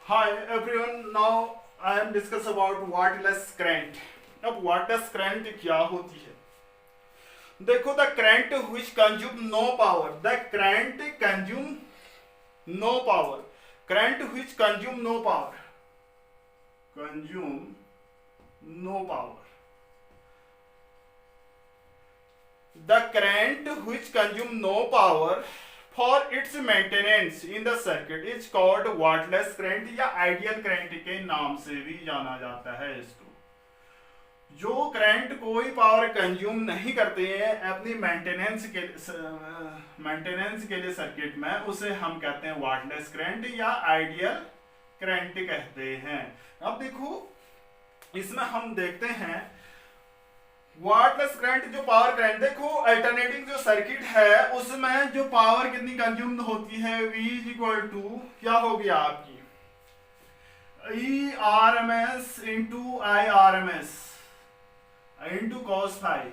Hi everyone, now I am discuss about wattless current. अब wattless current क्या होती है? देखो, the current which consume no power, the current consume no power, current which consume no power, consume no power, the current which consume no power for its maintenance in the circuit is called wattless current या ideal current के नाम से भी जाना जाता है इसको। जो करंट कोई पावर कंज्यूम नहीं करते हैं अपनी मेंटेनेंस के लिए सर्किट में, उसे हम कहते हैं वाटलेस करंट या आइडियल करंट कहते हैं। अब देखो, इसमें हम देखते हैं वाटलेस करंट जो पावर करंट, देखो अल्टरनेटिंग जो सर्किट है उसमें जो पावर कितनी कंज्यूम होती है, V इज इक्वल टू क्या हो गया आपकी E R M S into I R M S into cos phi,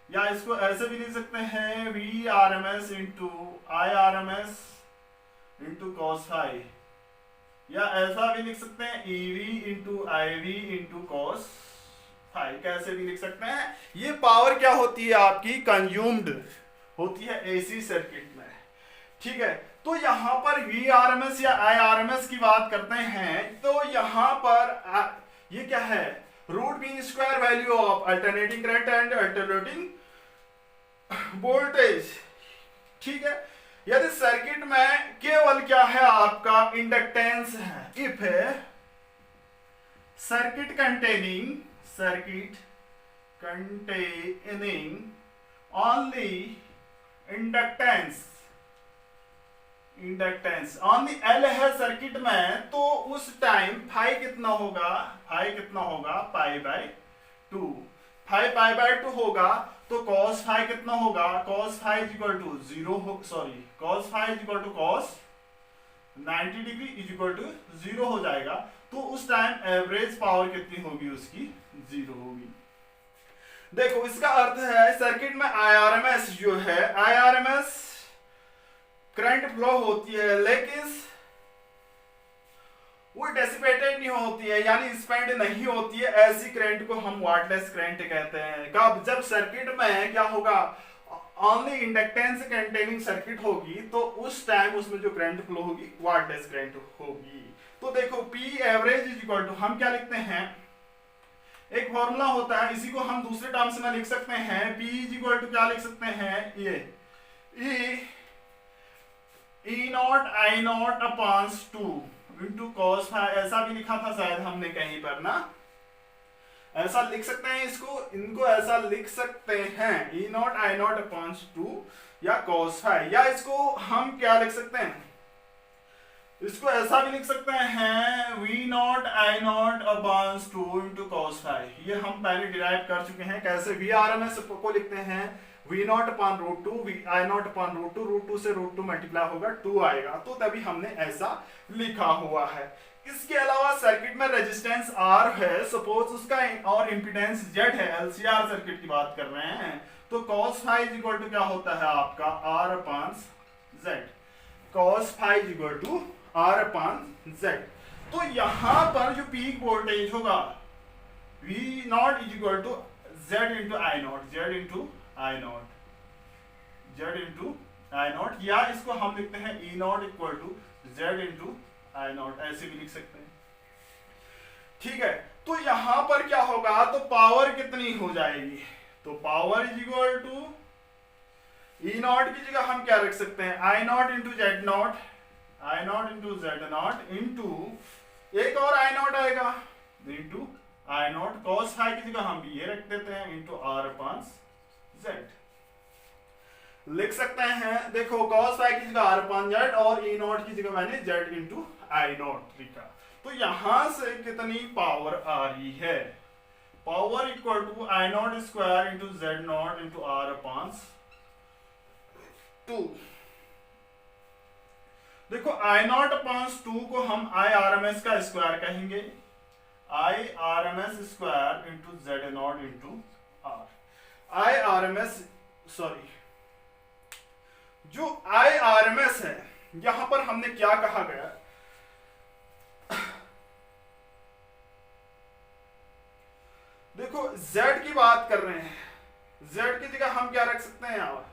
या इसको ऐसे भी लिख सकते हैं V R M S into I R M S into cos phi, या ऐसा भी लिख सकते हैं E V into I V into cos phi, कैसे भी लिख सकते हैं। ये पावर क्या होती है आपकी, कंज्यूम्ड होती है एसी सर्किट में, ठीक है। तो यहां पर वी आर एम एस या आई आर एम एस की बात करते हैं तो यहां पर ये क्या है, root mean square value of alternating current and alternating voltage, ठीक है। यदि सर्किट में केवल क्या है आपका इंडक्टेंस है, if circuit containing only inductance only L है सर्किट में, तो उस टाइम फाई कितना होगा, pi by 2, phi pi by 2 होगा, तो cos फाई कितना होगा, cos phi is equal to 0, sorry cos phi is equal to cos 90 degree is equal to 0 हो जाएगा। तो उस टाइम एवरेज पावर कितनी होगी, उसकी 0 होगी। देखो, इसका अर्थ है सर्किट में आईआरएमएस जो है, आईआरएमएस करंट फ्लो होती है लेकिन वो डेसिपेटेड नहीं होती है, यानी स्पेंड नहीं होती है। ऐसी करंट को हम वाटलेस करंट कहते हैं। कब, जब सर्किट में क्या होगा, ओनली इंडक्टेंस कंटेनिंग सर्किट होगी, तो उस टाइम उसमें जो करंट फ्लो होगी वाटलेस करंट होगी। तो देखो, P average is equal to, हम क्या लिखते हैं, एक फॉर्मूला होता है, इसी को हम दूसरे टर्म्स में लिख सकते हैं। P इज इक्वल टू क्या लिख सकते हैं, ये e naught I not upon 2 into cos phi, ऐसा भी लिखा था शायद हमने कहीं पर ना, ऐसा लिख सकते हैं इसको, इनको ऐसा लिख सकते हैं ई नॉट आई नॉट अपॉन 2 या कॉस फाई, या इसको हम क्या लिख सकते हैं, इसको ऐसा भी लिख सकते हैं V not I not upon 2 into cos phi. ये हम पहले डिराइव कर चुके हैं। कैसे, वी आर एम एस को लिखते हैं V not upon root 2, V I not upon root 2 से रूट 2 मल्टीप्लाई होगा 2 आएगा, तो तभी हमने ऐसा लिखा हुआ है। इसके अलावा सर्किट में रेजिस्टेंस R है, सपोज उसका और इंपिडेंस Z है, LCR सर्किट की बात कर रहे हैं, तो cos phi is equal to क्या होता है आपका R upon Z, cos phi is equal to R upon Z। तो यहां पर जो पीक वोल्टेज होगा V not is equal to Z into I not, या इसको हम लिखते हैं E not equal to Z into I not, ऐसे भी लिख सकते हैं, ठीक है। तो यहां पर क्या होगा, तो पावर कितनी हो जाएगी, तो power is equal to e naught की जगह हम क्या रख सकते हैं, i naught into Z not, into एक और आई नॉट आएगा इंटू आई नॉट, कॉस फाई की जगह हम ये रख देते हैं इंटू आर अपॉन जेड लिख सकते हैं। देखो, cos फाई की जगह आर अपॉन जेड और ई नॉट की जगह मैंने जेड इंटू आई नॉट लिखा। तो यहां से कितनी पावर आ रही है, power equal to I not square into Z not into R upon 2। देखो, आई नॉट अपॉन 2 को हम आई आर एम एस का स्क्वायर कहेंगे, I R M S square into Z not into R, I R M S, sorry, जो I R M S है, यहां पर हमने क्या कहा गया, की बात कर रहे हैं, z की जगह हम क्या रख सकते हैं, यहाँ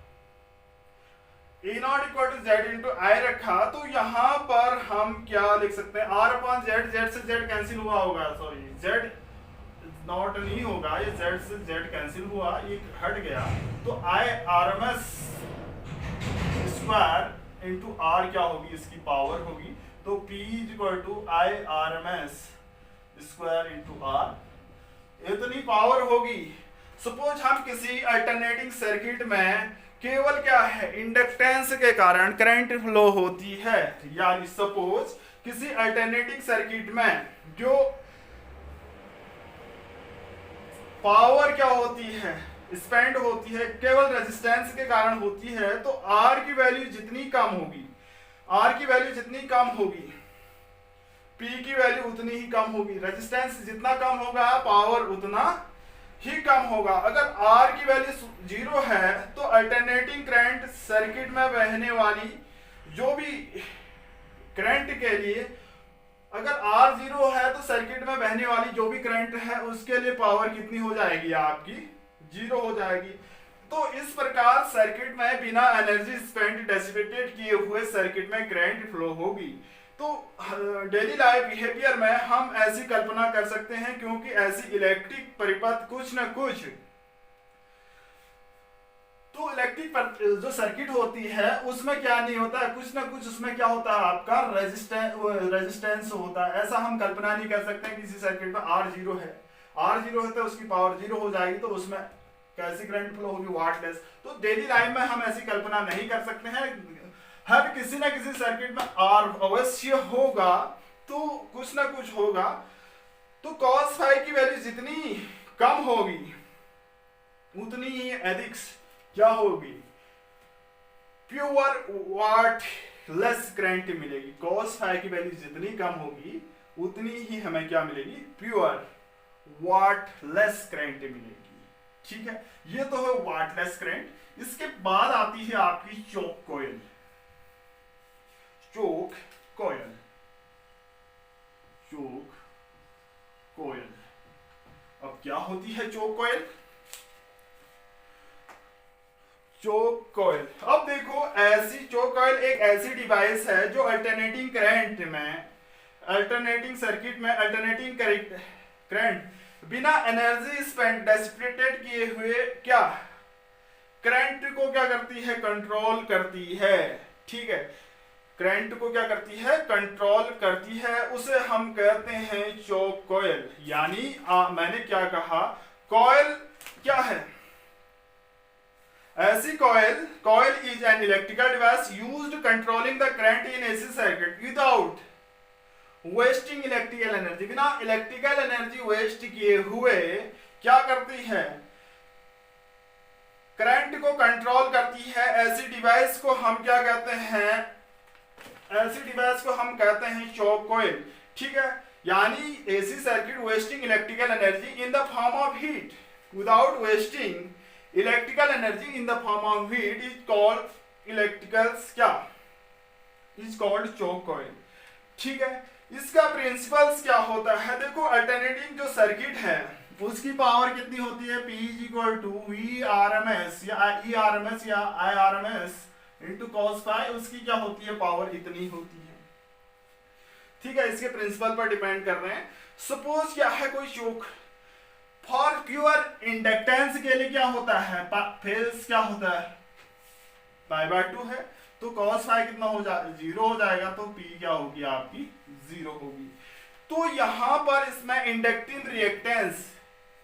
E not equal to z into i रखा, तो यहां पर हम क्या लिख सकते हैं, आर अपॉन जेड, जेड से जेड कैंसिल हुआ होगा, सॉरी जेड नॉट नहीं होगा, ये जेड से जेड कैंसिल हुआ, ये हट गया, तो I R M S square into R क्या होगी, इसकी पावर होगी, तो P is equal to I R M S square into R, इतनी पावर होगी। सपोज हम किसी अल्टरनेटिंग सर्किट में केवल क्या है, इंडक्टेंस के कारण करंट फ्लो होती है, यानी सपोज किसी अल्टरनेटिंग सर्किट में जो पावर क्या होती है, स्पेंड होती है, केवल रेजिस्टेंस के कारण होती है, तो आर की वैल्यू जितनी कम होगी, आर की वैल्यू जितनी कम होगी, पी की वैल्यू उतनी ही कम होगी, रेजिस्टेंस जितना कम होगा पावर उतना ही कम होगा। अगर आर की वैल्यू 0 है तो अल्टरनेटिंग करंट सर्किट में बहने वाली जो भी करंट के लिए, अगर आर 0 है तो सर्किट में बहने वाली जो भी करंट है उसके लिए पावर कितनी हो जाएगी, आपकी 0 हो जाएगी। तो इस प्रकार सर्किट में बिना एनर्जी स्पेंड डेसिपेटेड किए हुए सर्किट में करंट फ्लो होगी। तो डेली लाइफ बिहेवियर में हम ऐसी कल्पना कर सकते हैं, क्योंकि ऐसी इलेक्ट्रिक परिपथ कुछ न कुछ, तो इलेक्ट्रिक जो सर्किट होती है उसमें क्या नहीं होता है, कुछ ना कुछ उसमें क्या होता है, आपका रेजिस्टेंस होता है। ऐसा हम कल्पना नहीं कर सकते हैं किसी सर्किट में आर 0 है, आर 0 है तो उसकी पावर 0 हो जाएगी, तो उसमें कैसी करंट फ्लो होगी, वाटलेस। तो डेली लाइफ में हम ऐसी कल्पना नहीं कर सकते हैं, हर किसी ना किसी सर्किट में आर अवश्य होगा, तो कुछ ना कुछ होगा। तो cos फाई की वैल्यू जितनी कम होगी उतनी ही अधिक क्या होगी, प्योर वाटलेस करंट मिलेगी। cos फाई की वैल्यू जितनी कम होगी उतनी ही हमें क्या मिलेगी, प्योर वाटलेस करंट मिलेगी। ठीक है, ये तो है वाटलेस करंट। इसके बाद आती है आपकी choke coil, choke coil, choke coil. अब क्या होती है चोक कॉइल, चोक कॉइल, अब देखो ऐसी चोक कॉइल एक ऐसी डिवाइस है जो अल्टरनेटिंग करंट में, अल्टरनेटिंग सर्किट में अल्टरनेटिंग करंट बिना एनर्जी स्पेंड डेसिपेटेड किए हुए क्या करंट को क्या करती है, कंट्रोल करती है। ठीक है, करंट को क्या करती है, कंट्रोल करती है, उसे हम कहते हैं चोक कॉइल। यानी मैंने क्या कहा, कॉइल क्या है, ऐसी coil is an electrical device used controlling the current in AC circuit without wasting electrical energy, बिना इलेक्ट्रिकल एनर्जी वेस्ट किए हुए क्या करती है, करंट को कंट्रोल करती है। ऐसी डिवाइस को हम क्या कहते हैं, ऐसी डिवाइस को हम कहते हैं चोक कॉइल। ठीक है, यानी AC circuit wasting electrical energy in the form of heat, without wasting electrical energy in the form of heat is called electricals क्या, इज कॉल्ड चोक कॉइल। ठीक है, इसका प्रिंसिपल्स क्या होता है, देखो अल्टरनेटिंग जो सर्किट है उसकी पावर कितनी होती है, P is equal to V R M S या ई आर एम एस या I R M S into cos phi, उसकी क्या होती है, पावर इतनी होती है। ठीक है, इसके प्रिंसिपल पर डिपेंड कर रहे हैं। सपोज क्या है कोई चोक, फॉर प्योर इंडक्टेंस के लिए क्या होता है, फेज क्या होता है, पाई बाय 2 है, तो cos फाई कितना हो जाएगा, 0 हो जाएगा, तो P क्या होगी आपकी 0 होगी। तो यहां पर इसमें इंडक्टिव रिएक्टेंस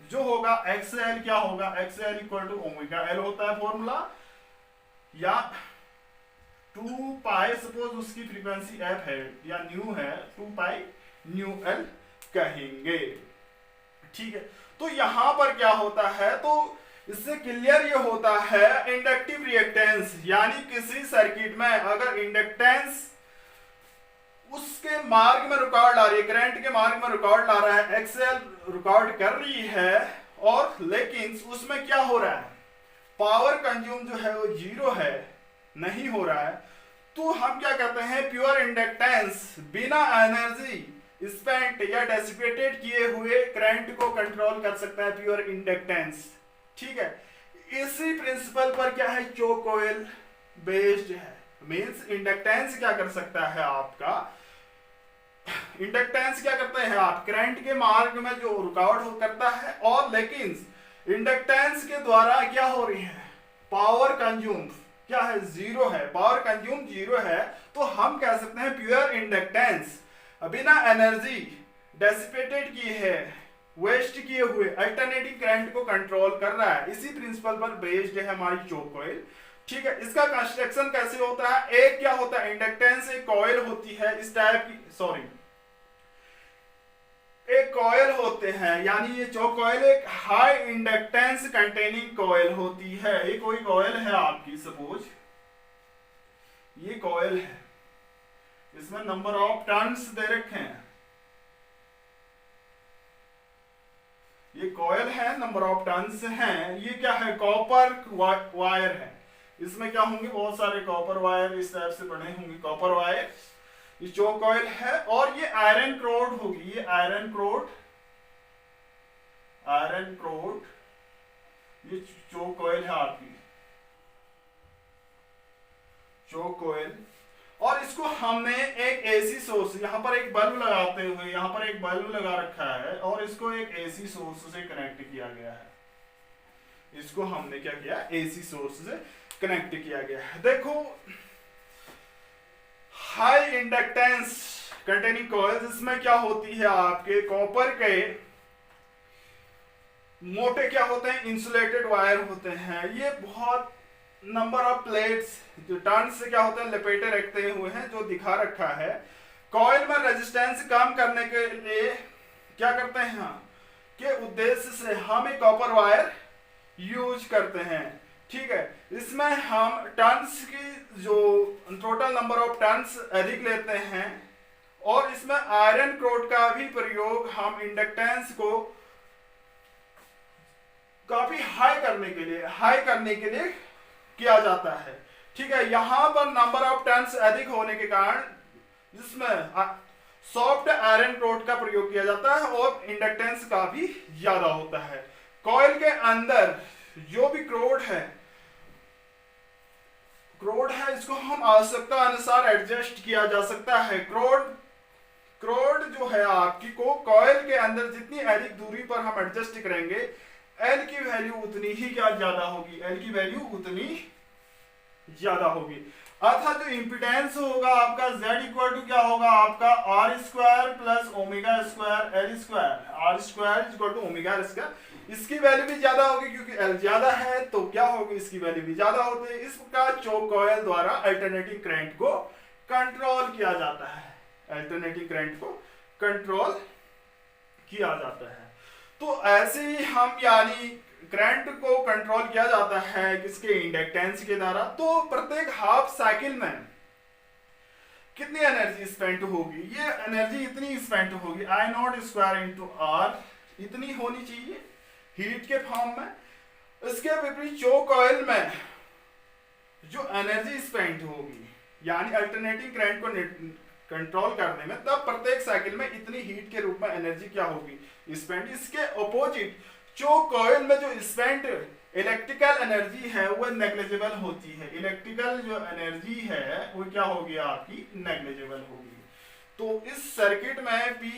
जो होगा XL क्या होगा, XL equal to omega L होता है फॉर्मूला, या 2 पाई, सपोज उसकी फ्रीक्वेंसी f है या न्यू है, 2 पाई न्यू L कहेंगे। ठीक है, तो यहां पर क्या होता है, तो इससे क्लियर ये होता है इंडक्टिव रिएक्टेंस, यानी किसी सर्किट में अगर इंडक्टेंस उसके मार्ग में रुकावट ला रही है, करंट के मार्ग में रुकावट ला रहा है, एक्सेल रुकावट कर रही है, और लेकिन उसमें क्या हो रहा है, पावर कंज्यूम जो है वो 0 है, नहीं हो रहा है, तो हम क्या कहते हैं, प्योर इंडक्टेंस बिना एनर्जी स्पेंट या डेसिपेटेड किए हुए करंट को कंट्रोल कर सकता है प्योर इंडक्टेंस। ठीक है, इसी प्रिंसिपल पर क्या है, चोक कॉइल बेस्ड है। मींस इंडक्टेंस क्या कर सकता है आपका, इंडक्टेंस क्या करते हैं आप, करंट के मार्ग में जो रुकावट करता है, और लेकिन इंडक्टेंस के द्वारा क्या हो रही है, पावर कंज्यूम क्या है, जीरो है, पावर कंज्यूम जीरो है। तो हम कह सकते हैं प्योर इंडक्टेंस बिना एनर्जी डेसिपेटेड किए है, वेस्ट किए हुए अल्टरनेटिव करंट को कंट्रोल कर रहा है। इसी प्रिंसिपल पर बेस्ड है हमारी चोक कॉइल। ठीक है, इसका कंस्ट्रक्शन कैसे होता है, एक क्या होता है, इंडक्टेंस एक कॉइल होती है इस टाइप की, सॉरी एक कॉइल होते हैं, यानी ये चोक कॉइल एक हाई इंडक्टेंस कंटेनिंग कॉइल होती है। ये कोई कॉइल है आपकी, सपोज ये कॉइल है, इसमें नंबर ऑफ टर्न्स दे रखे हैं, ये कॉइल है, नंबर ऑफ टर्न्स हैं। ये क्या है, कॉपर वायर है, इसमें क्या होंगे, बहुत सारे कॉपर वायर इस टाइप से बने होंगे, कॉपर वायर। ये चोक कॉइल है, और ये आयरन क्रोड होगी, ये आयरन क्रोड, ये चोक कॉइल है आपकी, चोक कॉइल। और इसको हमने एक एसी सोर्स, यहाँ पर एक बल्ब लगाते हुए, यहाँ पर एक बल्ब लगा रखा है, और इसको एक एसी सोर्स से कनेक्ट किया गया है। इसको हमने क्या किया, एसी सोर्स से कनेक्ट किया गया है। देखो, हाई इंडक्टेंस कंटेनिंग कॉइल्स, इसमें क्या होती है, आपके कॉपर के मोटे क्या होते हैं, इंसुलेटेड वायर होते हैं। ये बहुत नंबर ऑफ प्लेट्स जो टर्न से क्या होते हैं, लपेटे रखते हुए हैं, जो दिखा रखा है। कॉइल में रेजिस्टेंस कम करने के लिए क्या करते हैं हम, के उद्देश्य से हम एक कॉपर वायर यूज करते हैं। ठीक है, इसमें हम टर्न्स की जो टोटल नंबर ऑफ टर्न्स अधिक लेते हैं, और इसमें आयरन क्रोड का भी प्रयोग हम इंडक्टेंस को काफी हाई करने के लिए किया जाता है। ठीक है, यहां पर नंबर ऑफ टर्न्स अधिक होने के कारण इसमें सॉफ्ट आयरन क्रोड का प्रयोग किया जाता है, और इंडक्टेंस काफी ज्यादा होता है। कॉइल के अंदर जो भी क्रोड है, इसको हम आवश्यकता अनुसार एडजस्ट किया जा सकता है। क्रोड जो है आपकी को कॉइल के अंदर जितनी अधिक दूरी पर हम एडजस्ट करेंगे, एल की वैल्यू उतनी ही क्या ज्यादा होगी, एल की वैल्यू उतनी ज्यादा होगी। अर्थात जो इंपिडेंस होगा आपका Z इक्वल टू क्या होगा, आपका R square plus omega square L square, R square equal to omega square. इसकी वैल्यू भी ज्यादा होगी क्योंकि एल ज्यादा है, तो क्या होगी, इसकी वैल्यू भी ज्यादा होती है। इस प्रकार चोक कॉइल द्वारा अल्टरनेटिंग करंट को कंट्रोल किया जाता है, अल्टरनेटिंग करंट को कंट्रोल किया जाता है। तो ऐसे ही हम, यानी करंट को कंट्रोल किया जाता है किसके, इंडक्टेंस के द्वारा। तो प्रत्येक हाफ साइकिल में कितनी एनर्जी स्पेंड होगी, ये एनर्जी इतनी स्पेंड होगी, आई नॉट स्क्वायर इंटू आर, इतनी होनी चाहिए हीट के फॉर्म में। इसके विपरीत चोक कॉइल में जो एनर्जी स्पेंड होगी, यानी अल्टरनेटिंग करंट को कंट्रोल करने में, तब प्रत्येक साइकिल में इतनी हीट के रूप में एनर्जी क्या होगी, स्पेंड। इसके अपोजिट चोक कॉइल में जो स्पेंड इलेक्ट्रिकल एनर्जी है वो नेग्लिजिबल होती है, इलेक्ट्रिकल जो एनर्जी है वो क्या होगी, आपकी नेग्लिजिबल होगी। तो इस सर्किट में P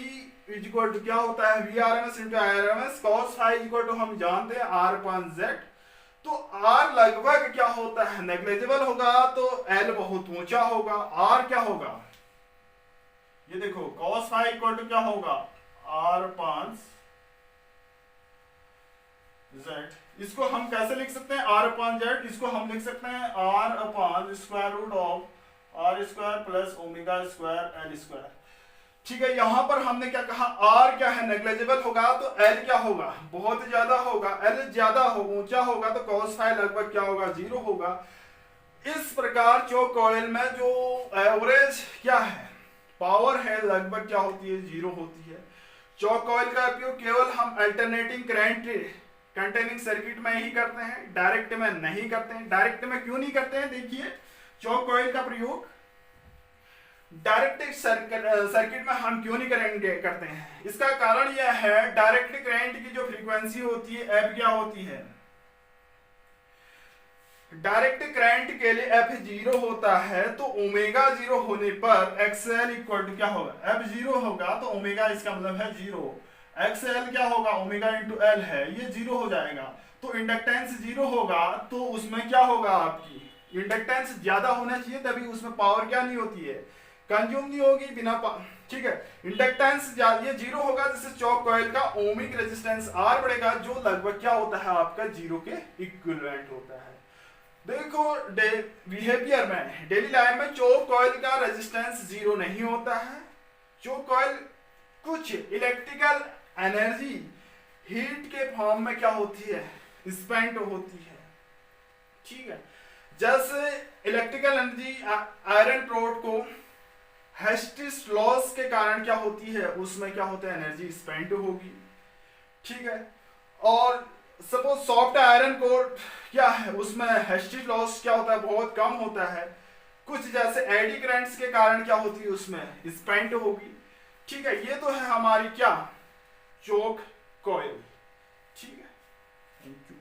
इक्वल टू क्या होता है, Vrms into Irms, cos phi equal to हम जानते हैं R अपॉन Z। तो R लगभग क्या होता है, नेग्लिजिबल होगा, तो L बहुत ऊंचा होगा, R क्या होगा, ये देखो cos फाई इक्वल टू क्या होगा, R अपॉन Z। इसको हम कैसे लिख सकते हैं, R अपॉन Z, इसको हम लिख सकते हैं R upon square root of R square plus omega square L square. ठीक है, यहां पर हमने क्या कहा, R क्या है, नेग्लिजिबल होगा, तो L क्या होगा, बहुत ज्यादा होगा, L ज्यादा हो ऊंचा होगा, तो cos फाई लगभग क्या होगा, 0 होगा। इस प्रकार चोक कॉइल में जो एवरेज क्या है, पावर है, लगभग क्या होती है, 0 होती है। चोक कॉइल का उपयोग केवल हम अल्टरनेटिंग करंट कंटेनिंग सर्किट में ही करते हैं, डायरेक्ट में नहीं करते हैं। डायरेक्ट में क्यों नहीं करते हैं, देखिए चोक कॉइल का प्रयोग डायरेक्ट सर्किट में हम क्यों नहीं करेंगे करते हैं, इसका कारण यह है डायरेक्ट करंट की जो फ्रीक्वेंसी होती है एफ क्या होती है, डायरेक्ट करंट के लिए एफ जीरो होता है, तो ओमेगा जीरो होने पर एक्सएल इक्वल टू क्या होगा, एफ जीरो होगा तो ओमेगा इसका मतलब है जीरो, एक्सएल क्या होगा ओमेगा इंटू एल है, ये जीरो हो जाएगा, तो इंडक्टेंस जीरो होगा तो उसमें क्या होगा, आपकी इंडक्टेंस ज्यादा होना चाहिए तभी उसमें पावर क्या नहीं होती है, कंज्यूम नहीं होगी बिना ठीक है। इंडक्टेंस ये जीरो होगा जिससे चौक कॉइल का ओमिक रेजिस्टेंस आर बढ़ेगा जो लगभग क्या होता है आपका जीरो के इक्विवेलेंट होता है। देखो बिहेवियर में डेली लाइफ में चौक कॉइल का रेजिस्टेंस जीरो नहीं होता है, चौक कॉइल कुछ इलेक्ट्रिकल एनर्जी हीट के फॉर्म में क्या होती है, स्पेंड होती है, ठीक है। जैसे इलेक्ट्रिकल एनर्जी आयरन रोड को हेस्टिस लॉस के कारण क्या होती है, उसमें क्या होता है एनर्जी स्पेंड होगी, ठीक है। और सपोज सॉफ्ट आयरन को क्या है उसमें हेस्टिस लॉस क्या होता है, बहुत कम होता है, कुछ जैसे एडी करंट्स के कारण क्या होती है उसमें स्पेंड होगी, ठीक है। ये तो है हमारी क्या चोक कॉइल, ठीक है। Thank you.